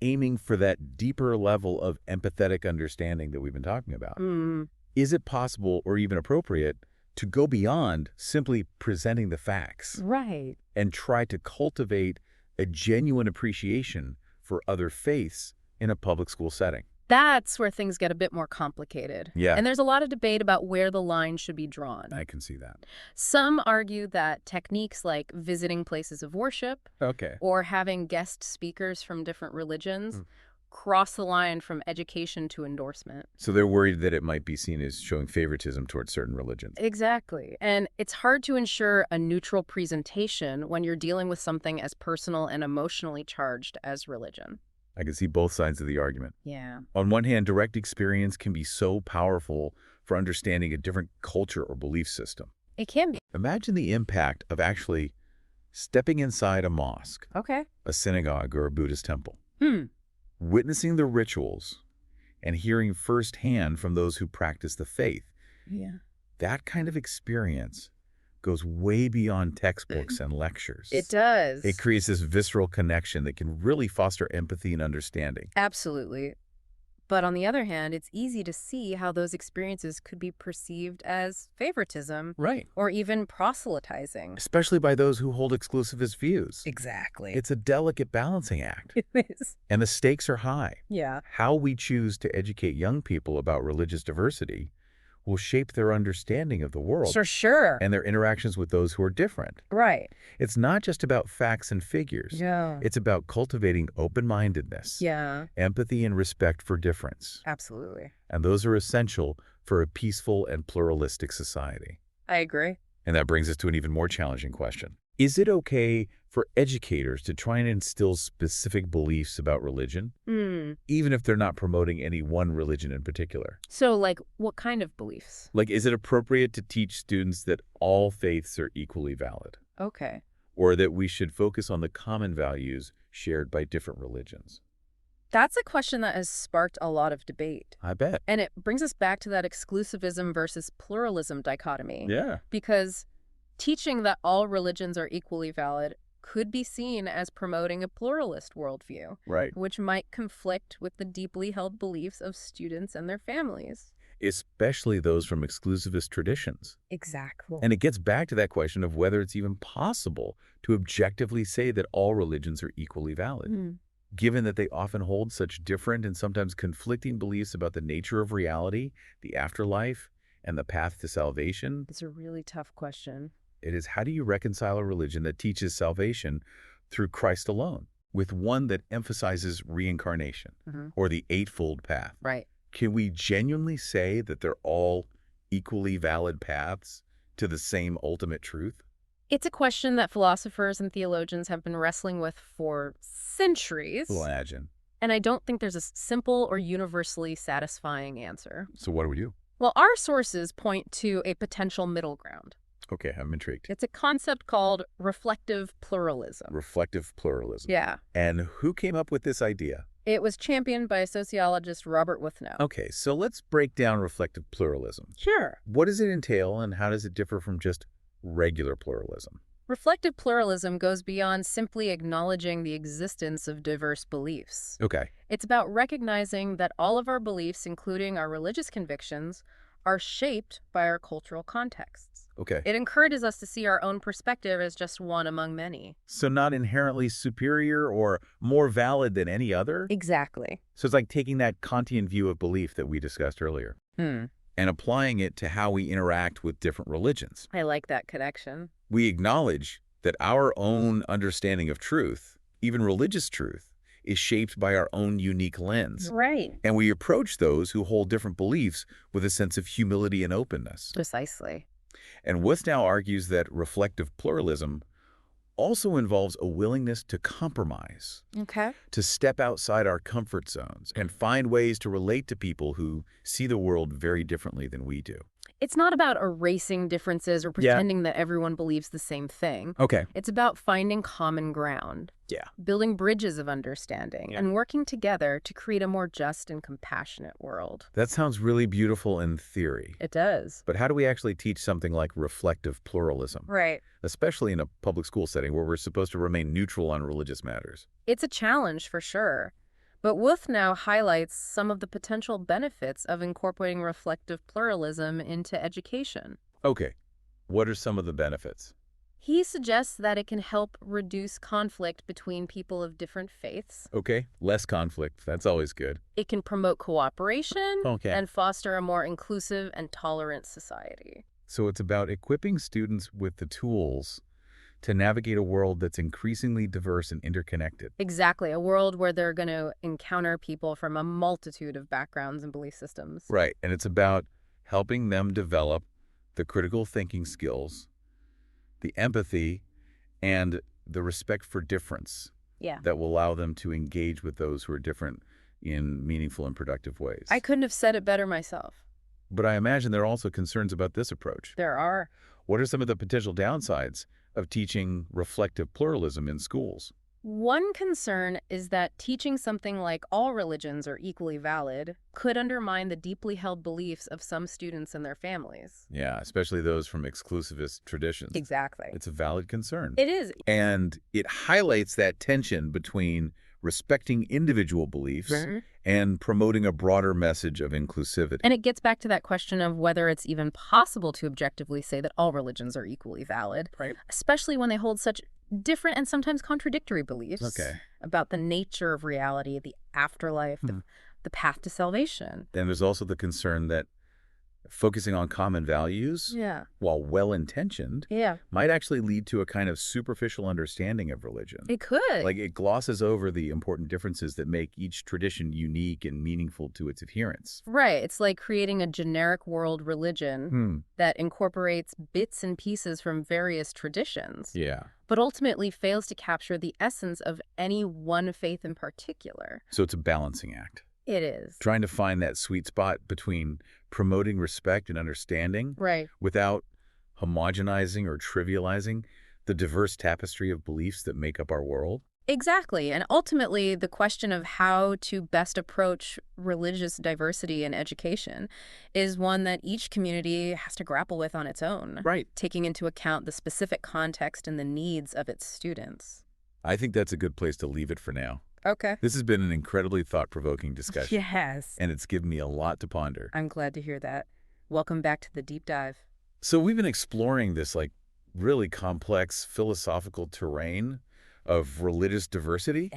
Speaker 1: aiming for that deeper level of empathetic understanding that we've been talking about? Is it possible or even appropriate to go beyond simply presenting the facts
Speaker 2: Right.
Speaker 1: and try to cultivate a genuine appreciation for other faiths in a public school setting?
Speaker 2: That's where things get a bit more complicated.
Speaker 1: Yeah.
Speaker 2: And there's a lot of debate about where the line should be drawn.
Speaker 1: I can see that.
Speaker 2: Some argue that techniques like visiting places of worship
Speaker 1: Okay.
Speaker 2: or having guest speakers from different religions cross the line from education to endorsement.
Speaker 1: So they're worried that it might be seen as showing favoritism towards certain religions.
Speaker 2: Exactly. And it's hard to ensure a neutral presentation when you're dealing with something as personal and emotionally charged as religion.
Speaker 1: I can see both sides of the argument.
Speaker 2: Yeah.
Speaker 1: On one hand, direct experience can be so powerful for understanding a different culture or belief system.
Speaker 2: It can be.
Speaker 1: Imagine the impact of actually stepping inside a mosque,
Speaker 2: Okay.
Speaker 1: a synagogue, or a Buddhist temple,
Speaker 2: Hmm.
Speaker 1: witnessing the rituals and hearing firsthand from those who practice the faith.
Speaker 2: Yeah.
Speaker 1: That kind of experience goes way beyond textbooks and lectures.
Speaker 2: It does.
Speaker 1: It creates this visceral connection that can really foster empathy and understanding.
Speaker 2: Absolutely. But on the other hand, it's easy to see how those experiences could be perceived as favoritism
Speaker 1: Right.
Speaker 2: or even proselytizing.
Speaker 1: Especially by those who hold exclusivist views.
Speaker 2: Exactly.
Speaker 1: It's a delicate balancing act,
Speaker 2: It is.
Speaker 1: and the stakes are high.
Speaker 2: Yeah.
Speaker 1: How we choose to educate young people about religious diversity will shape their understanding of the world
Speaker 2: For sure.
Speaker 1: and their interactions with those who are different.
Speaker 2: Right.
Speaker 1: It's not just about facts and figures.
Speaker 2: Yeah.
Speaker 1: It's about cultivating open-mindedness,
Speaker 2: Yeah.
Speaker 1: empathy, and respect for difference.
Speaker 2: Absolutely.
Speaker 1: And those are essential for a peaceful and pluralistic society.
Speaker 2: I agree.
Speaker 1: And that brings us to an even more challenging question. Is it okay for educators to try and instill specific beliefs about religion, even if they're not promoting any one religion in particular?
Speaker 2: So, like, what kind of beliefs?
Speaker 1: Like, is it appropriate to teach students that all faiths are equally valid,
Speaker 2: Okay.
Speaker 1: or that we should focus on the common values shared by different religions?
Speaker 2: That's a question that has sparked a lot of debate.
Speaker 1: I bet.
Speaker 2: And it brings us back to that exclusivism versus pluralism dichotomy.
Speaker 1: Yeah.
Speaker 2: Because teaching that all religions are equally valid could be seen as promoting a pluralist worldview,
Speaker 1: Right.
Speaker 2: which might conflict with the deeply held beliefs of students and their families.
Speaker 1: Especially those from exclusivist traditions.
Speaker 2: Exactly.
Speaker 1: And it gets back to that question of whether it's even possible to objectively say that all religions are equally valid, given that they often hold such different and sometimes conflicting beliefs about the nature of reality, the afterlife, and the path to salvation.
Speaker 2: It's a really tough question.
Speaker 1: It is, how do you reconcile a religion that teaches salvation through Christ alone with one that emphasizes reincarnation or the eightfold path?
Speaker 2: Right.
Speaker 1: Can we genuinely say that they're all equally valid paths to the same ultimate truth?
Speaker 2: It's a question that philosophers and theologians have been wrestling with for centuries.
Speaker 1: Imagine.
Speaker 2: And I don't think there's a simple or universally satisfying answer.
Speaker 1: So what do we do?
Speaker 2: Well, our sources point to a potential middle ground.
Speaker 1: Okay, I'm intrigued.
Speaker 2: It's a concept called reflective pluralism.
Speaker 1: Reflective pluralism.
Speaker 2: Yeah.
Speaker 1: And who came up with this idea?
Speaker 2: It was championed by sociologist Robert Wuthnow.
Speaker 1: Okay, so let's break down reflective pluralism.
Speaker 2: Sure.
Speaker 1: What does it entail, and how does it differ from just regular pluralism?
Speaker 2: Reflective pluralism goes beyond simply acknowledging the existence of diverse beliefs.
Speaker 1: Okay.
Speaker 2: It's about recognizing that all of our beliefs, including our religious convictions, are shaped by our cultural contexts.
Speaker 1: Okay.
Speaker 2: It encourages us to see our own perspective as just one among many.
Speaker 1: So not inherently superior or more valid than any other?
Speaker 2: Exactly.
Speaker 1: So it's like taking that Kantian view of belief that we discussed earlier and applying it to how we interact with different religions.
Speaker 2: I like that connection.
Speaker 1: We acknowledge that our own understanding of truth, even religious truth, is shaped by our own unique lens.
Speaker 2: Right.
Speaker 1: And we approach those who hold different beliefs with a sense of humility and openness.
Speaker 2: Precisely.
Speaker 1: And Wuthnow argues that reflective pluralism also involves a willingness to compromise,
Speaker 2: Okay.
Speaker 1: to step outside our comfort zones and find ways to relate to people who see the world very differently than we do.
Speaker 2: It's not about erasing differences or pretending that everyone believes the same thing.
Speaker 1: Okay.
Speaker 2: It's about finding common ground,
Speaker 1: Yeah.
Speaker 2: building bridges of understanding, and working together to create a more just and compassionate world.
Speaker 1: That sounds really beautiful in theory.
Speaker 2: It does.
Speaker 1: But how do we actually teach something like reflective pluralism,
Speaker 2: Right.
Speaker 1: especially in a public school setting where we're supposed to remain neutral on religious matters?
Speaker 2: It's a challenge for sure. But Wuthnow highlights some of the potential benefits of incorporating reflective pluralism into education.
Speaker 1: Okay. What are some of the benefits?
Speaker 2: He suggests that it can help reduce conflict between people of different faiths.
Speaker 1: Okay. Less conflict. That's always good.
Speaker 2: It can promote cooperation
Speaker 1: Okay.
Speaker 2: and foster a more inclusive and tolerant society.
Speaker 1: So it's about equipping students with the tools to navigate a world that's increasingly diverse and interconnected.
Speaker 2: Exactly, a world where they're going to encounter people from a multitude of backgrounds and belief systems.
Speaker 1: Right. And it's about helping them develop the critical thinking skills, the empathy, and the respect for difference
Speaker 2: Yeah.
Speaker 1: that will allow them to engage with those who are different in meaningful and productive ways.
Speaker 2: I couldn't have said it better myself.
Speaker 1: But I imagine there are also concerns about this approach.
Speaker 2: There are.
Speaker 1: What are some of the potential downsides of teaching reflective pluralism in schools?
Speaker 2: One concern is that teaching something like all religions are equally valid could undermine the deeply held beliefs of some students and their families.
Speaker 1: Yeah, especially those from exclusivist traditions.
Speaker 2: Exactly.
Speaker 1: It's a valid concern.
Speaker 2: It is.
Speaker 1: And it highlights that tension between respecting individual beliefs and promoting a broader message of inclusivity.
Speaker 2: And it gets back to that question of whether it's even possible to objectively say that all religions are equally valid,
Speaker 1: Right.
Speaker 2: especially when they hold such different and sometimes contradictory beliefs about the nature of reality, the afterlife, the path to salvation.
Speaker 1: And there's also the concern that focusing on common values,
Speaker 2: Yeah.
Speaker 1: while well-intentioned,
Speaker 2: Yeah.
Speaker 1: might actually lead to a kind of superficial understanding of religion.
Speaker 2: It could.
Speaker 1: Like it glosses over the important differences that make each tradition unique and meaningful to its adherents.
Speaker 2: Right. It's like creating a generic world religion that incorporates bits and pieces from various traditions,
Speaker 1: Yeah.
Speaker 2: but ultimately fails to capture the essence of any one faith in particular.
Speaker 1: So it's a balancing act.
Speaker 2: It is.
Speaker 1: Trying to find that sweet spot between promoting respect and understanding
Speaker 2: Right.
Speaker 1: without homogenizing or trivializing the diverse tapestry of beliefs that make up our world.
Speaker 2: Exactly. And ultimately, the question of how to best approach religious diversity in education is one that each community has to grapple with on its own,
Speaker 1: Right.
Speaker 2: taking into account the specific context and the needs of its students.
Speaker 1: I think that's a good place to leave it for now.
Speaker 2: Okay.
Speaker 1: This has been an incredibly thought-provoking discussion.
Speaker 2: Yes.
Speaker 1: And it's given me a lot to ponder.
Speaker 2: I'm glad to hear that. Welcome back to the deep dive.
Speaker 1: So we've been exploring this really complex philosophical terrain of religious diversity,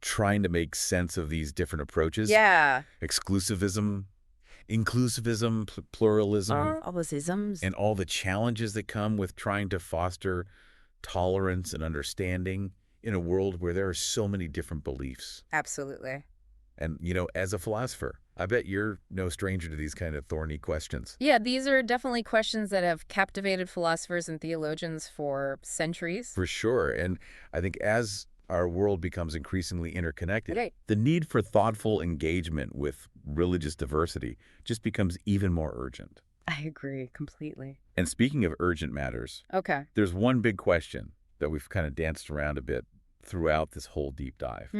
Speaker 1: trying to make sense of these different approaches.
Speaker 2: Yeah.
Speaker 1: Exclusivism, inclusivism, pluralism,
Speaker 2: All those isms.
Speaker 1: and all the challenges that come with trying to foster tolerance and understanding in a world where there are so many different beliefs.
Speaker 2: Absolutely.
Speaker 1: And, as a philosopher, I bet you're no stranger to these kind of thorny questions.
Speaker 2: Yeah, these are definitely questions that have captivated philosophers and theologians for centuries.
Speaker 1: For sure. And I think as our world becomes increasingly interconnected,
Speaker 2: Right.
Speaker 1: the need for thoughtful engagement with religious diversity just becomes even more urgent.
Speaker 2: I agree completely.
Speaker 1: And speaking of urgent matters,
Speaker 2: Okay.
Speaker 1: there's one big question that we've kind of danced around a bit throughout this whole deep dive.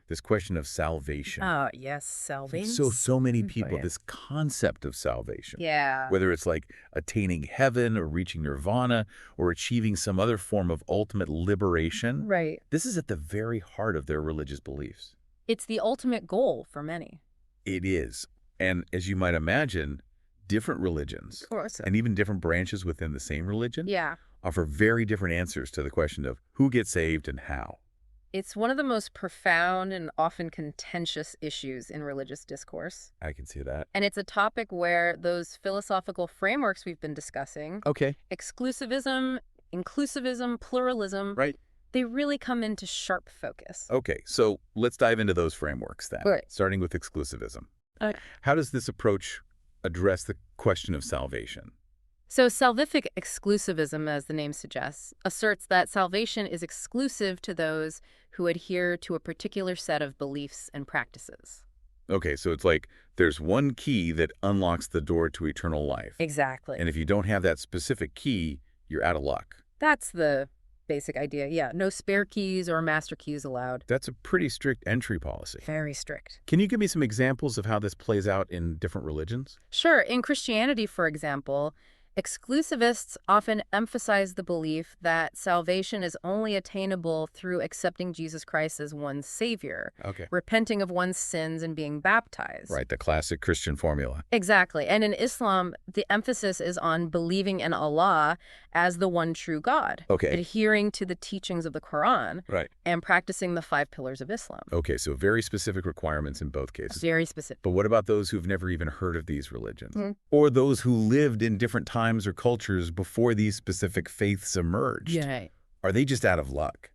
Speaker 1: This question of salvation.
Speaker 2: Yes, salvation.
Speaker 1: So many people,
Speaker 2: yeah.
Speaker 1: this concept of salvation.
Speaker 2: Yeah.
Speaker 1: Whether it's like attaining heaven or reaching nirvana or achieving some other form of ultimate liberation.
Speaker 2: Right.
Speaker 1: This is at the very heart of their religious beliefs.
Speaker 2: It's the ultimate goal for many.
Speaker 1: It is. And as you might imagine, different religions,
Speaker 2: Of course.
Speaker 1: and even different branches within the same religion,
Speaker 2: Yeah.
Speaker 1: offer very different answers to the question of who gets saved and how.
Speaker 2: It's one of the most profound and often contentious issues in religious discourse.
Speaker 1: I can see that.
Speaker 2: And it's a topic where those philosophical frameworks we've been discussing,
Speaker 1: Okay.
Speaker 2: exclusivism, inclusivism, pluralism,
Speaker 1: Right.
Speaker 2: they really come into sharp focus.
Speaker 1: Okay, so let's dive into those frameworks then,
Speaker 2: Right.
Speaker 1: starting with exclusivism.
Speaker 2: Okay.
Speaker 1: How does this approach address the question of salvation?
Speaker 2: So salvific exclusivism, as the name suggests, asserts that salvation is exclusive to those who adhere to a particular set of beliefs and practices.
Speaker 1: Okay, so it's like there's one key that unlocks the door to eternal life.
Speaker 2: Exactly.
Speaker 1: And if you don't have that specific key, you're out of luck.
Speaker 2: That's the basic idea. Yeah, no spare keys or master keys allowed.
Speaker 1: That's a pretty strict entry policy.
Speaker 2: Very strict.
Speaker 1: Can you give me some examples of how this plays out in different religions?
Speaker 2: Sure. In Christianity, for example, exclusivists often emphasize the belief that salvation is only attainable through accepting Jesus Christ as one's savior,
Speaker 1: Okay.
Speaker 2: repenting of one's sins, and being baptized.
Speaker 1: Right, the classic Christian formula.
Speaker 2: Exactly. And in Islam, the emphasis is on believing in Allah as the one true God,
Speaker 1: Okay.
Speaker 2: adhering to the teachings of the Quran,
Speaker 1: Right.
Speaker 2: and practicing the 5 pillars of Islam.
Speaker 1: Okay, so very specific requirements in both cases.
Speaker 2: Very specific.
Speaker 1: But what about those who've never even heard of these religions? Or those who lived in different times or cultures before these specific faiths emerged?
Speaker 2: Yeah.
Speaker 1: Are they just out of luck?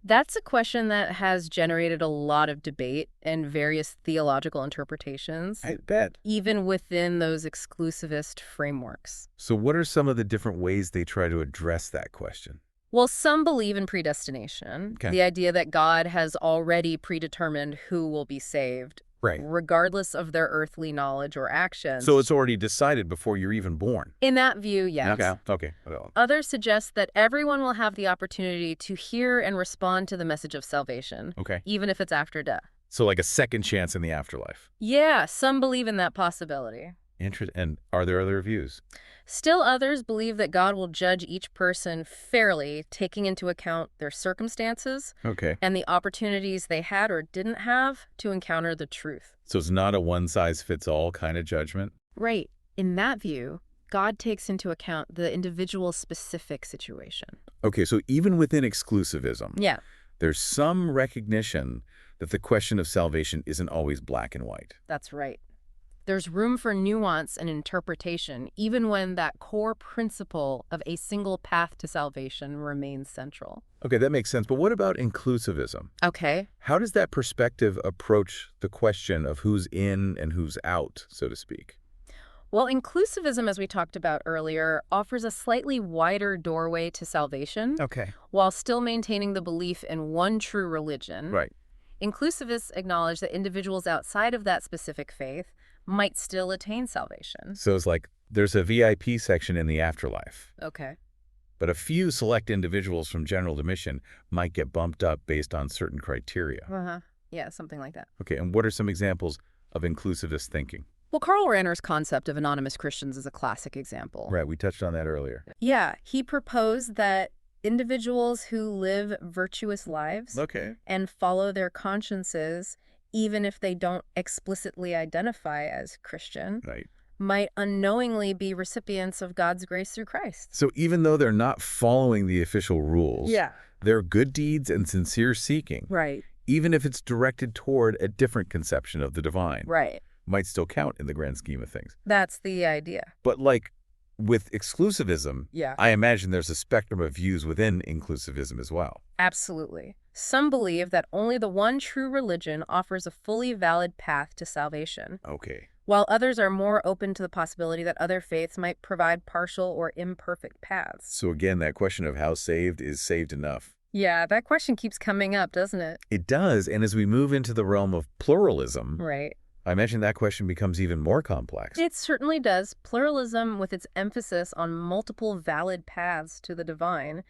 Speaker 2: That's a question that has generated a lot of debate and various theological interpretations,
Speaker 1: I bet.
Speaker 2: even within those exclusivist frameworks.
Speaker 1: So what are some of the different ways they try to address that question?
Speaker 2: Well, some believe in predestination,
Speaker 1: Okay.
Speaker 2: the idea that God has already predetermined who will be saved,
Speaker 1: Right.
Speaker 2: regardless of their earthly knowledge or actions.
Speaker 1: So it's already decided before you're even born.
Speaker 2: In that view, yes.
Speaker 1: Okay. Well,
Speaker 2: Others suggest that everyone will have the opportunity to hear and respond to the message of salvation,
Speaker 1: okay.
Speaker 2: even if it's after death.
Speaker 1: So like a second chance in the afterlife.
Speaker 2: Yeah, some believe in that possibility.
Speaker 1: And are there other views?
Speaker 2: Still others believe that God will judge each person fairly, taking into account their circumstances
Speaker 1: Okay.
Speaker 2: and the opportunities they had or didn't have to encounter the truth.
Speaker 1: So it's not a one-size-fits-all kind of judgment?
Speaker 2: Right. In that view, God takes into account the individual's specific situation.
Speaker 1: Okay, so even within exclusivism,
Speaker 2: Yeah,
Speaker 1: there's some recognition that the question of salvation isn't always black and white.
Speaker 2: that's right. There's room for nuance and interpretation, even when that core principle of a single path to salvation remains central.
Speaker 1: Okay, that makes sense. But what about inclusivism?
Speaker 2: Okay.
Speaker 1: How does that perspective approach the question of who's in and who's out, so to speak?
Speaker 2: Well, inclusivism, as we talked about earlier, offers a slightly wider doorway to salvation
Speaker 1: Okay.
Speaker 2: while still maintaining the belief in one true religion.
Speaker 1: Right.
Speaker 2: Inclusivists acknowledge that individuals outside of that specific faith might still attain salvation.
Speaker 1: So it's like there's a VIP section in the afterlife,
Speaker 2: Okay.
Speaker 1: but a few select individuals from general admission might get bumped up based on certain criteria.
Speaker 2: Uh-huh. Yeah, something like that.
Speaker 1: Okay, and what are some examples of inclusivist thinking?
Speaker 2: Well, Karl Rahner's concept of anonymous Christians is a classic example.
Speaker 1: Right, we touched on that earlier.
Speaker 2: Yeah, he proposed that individuals who live virtuous lives
Speaker 1: Okay.
Speaker 2: and follow their consciences, even if they don't explicitly identify as Christian,
Speaker 1: Right.
Speaker 2: might unknowingly be recipients of God's grace through Christ.
Speaker 1: So even though they're not following the official rules, their good deeds and sincere seeking,
Speaker 2: Right.
Speaker 1: even if it's directed toward a different conception of the divine,
Speaker 2: Right.
Speaker 1: might still count in the grand scheme of things.
Speaker 2: That's the idea.
Speaker 1: But like with exclusivism,
Speaker 2: Yeah.
Speaker 1: I imagine there's a spectrum of views within inclusivism as well.
Speaker 2: Absolutely. Some believe that only the one true religion offers a fully valid path to salvation,
Speaker 1: Okay.
Speaker 2: while others are more open to the possibility that other faiths might provide partial or imperfect paths.
Speaker 1: So again, that question of how saved is saved enough.
Speaker 2: Yeah, that question keeps coming up, doesn't it?
Speaker 1: It does, and as we move into the realm of pluralism,
Speaker 2: Right.
Speaker 1: I imagine that question becomes even more complex.
Speaker 2: It certainly does. Pluralism, with its emphasis on multiple valid paths to the divine,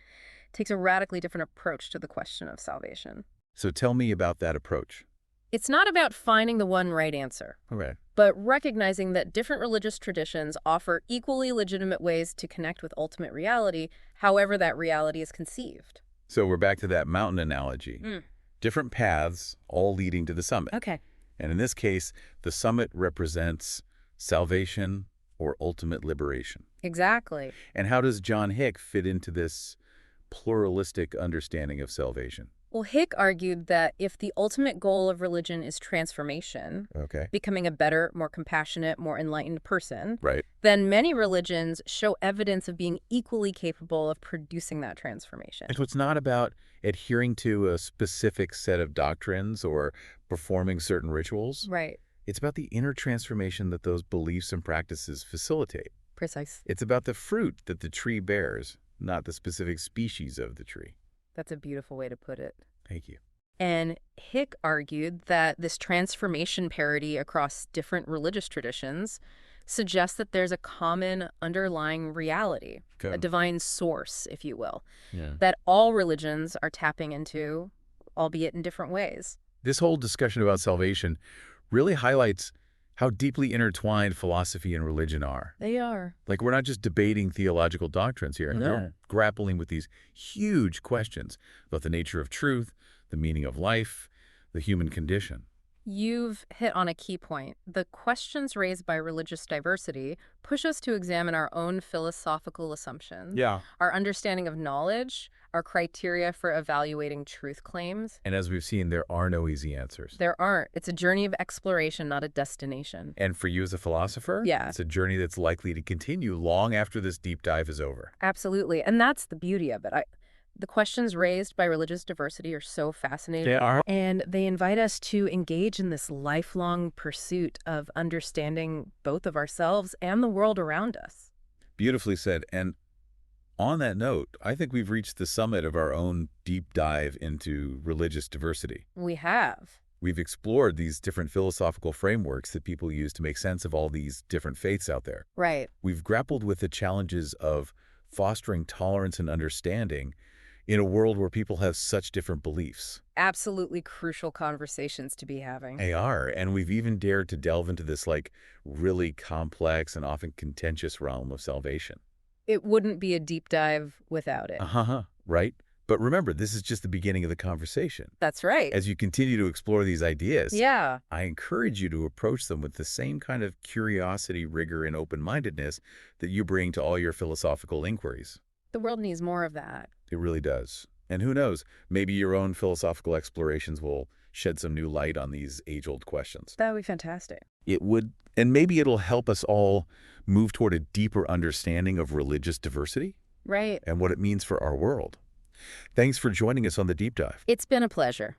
Speaker 2: takes a radically different approach to the question of salvation.
Speaker 1: So tell me about that approach.
Speaker 2: It's not about finding the one right answer,
Speaker 1: All right.
Speaker 2: but recognizing that different religious traditions offer equally legitimate ways to connect with ultimate reality, however that reality is conceived.
Speaker 1: So we're back to that mountain analogy. Different paths, all leading to the summit.
Speaker 2: Okay.
Speaker 1: And in this case, the summit represents salvation or ultimate liberation.
Speaker 2: Exactly.
Speaker 1: And how does John Hick fit into this pluralistic understanding of salvation?
Speaker 2: Well, Hick argued that if the ultimate goal of religion is transformation,
Speaker 1: Okay.
Speaker 2: becoming a better, more compassionate, more enlightened person,
Speaker 1: Right.
Speaker 2: then many religions show evidence of being equally capable of producing that transformation.
Speaker 1: And so it's not about adhering to a specific set of doctrines or performing certain rituals.
Speaker 2: Right.
Speaker 1: It's about the inner transformation that those beliefs and practices facilitate.
Speaker 2: Precise.
Speaker 1: It's about the fruit that the tree bears, not the specific species of the tree.
Speaker 2: That's a beautiful way to put it.
Speaker 1: Thank you.
Speaker 2: And Hick argued that this transformation parity across different religious traditions suggests that there's a common underlying reality,
Speaker 1: Okay.
Speaker 2: a divine source, if you will,
Speaker 1: Yeah.
Speaker 2: that all religions are tapping into, albeit in different ways.
Speaker 1: This whole discussion about salvation really highlights how deeply intertwined philosophy and religion are.
Speaker 2: They are.
Speaker 1: Like, we're not just debating theological doctrines here.
Speaker 2: No.
Speaker 1: They're grappling with these huge questions about the nature of truth, the meaning of life, the human condition.
Speaker 2: You've hit on a key point. The questions raised by religious diversity push us to examine our own philosophical assumptions, our understanding of knowledge, our criteria for evaluating truth claims.
Speaker 1: And as we've seen, there are no easy answers.
Speaker 2: There aren't. It's a journey of exploration, not a destination.
Speaker 1: And for you as a philosopher,
Speaker 2: Yeah.
Speaker 1: it's a journey that's likely to continue long after this deep dive is over.
Speaker 2: Absolutely. And that's the beauty of it. The questions raised by religious diversity are so fascinating.
Speaker 1: They are.
Speaker 2: And they invite us to engage in this lifelong pursuit of understanding both of ourselves and the world around us.
Speaker 1: Beautifully said. And on that note, I think we've reached the summit of our own deep dive into religious diversity.
Speaker 2: We have.
Speaker 1: We've explored these different philosophical frameworks that people use to make sense of all these different faiths out there.
Speaker 2: Right.
Speaker 1: We've grappled with the challenges of fostering tolerance and understanding in a world where people have such different beliefs.
Speaker 2: Absolutely crucial conversations to be having.
Speaker 1: They are, and we've even dared to delve into this really complex and often contentious realm of salvation.
Speaker 2: It wouldn't be a deep dive without it.
Speaker 1: Uh-huh, right? But remember, this is just the beginning of the conversation.
Speaker 2: That's right.
Speaker 1: As you continue to explore these ideas,
Speaker 2: Yeah.
Speaker 1: I encourage you to approach them with the same kind of curiosity, rigor, and open-mindedness that you bring to all your philosophical inquiries.
Speaker 2: The world needs more of that.
Speaker 1: It really does. And who knows, maybe your own philosophical explorations will shed some new light on these age-old questions.
Speaker 2: That would be fantastic.
Speaker 1: It would, and maybe it'll help us all move toward a deeper understanding of religious diversity
Speaker 2: Right.
Speaker 1: and what it means for our world. Thanks for joining us on the Deep Dive.
Speaker 2: It's been a pleasure.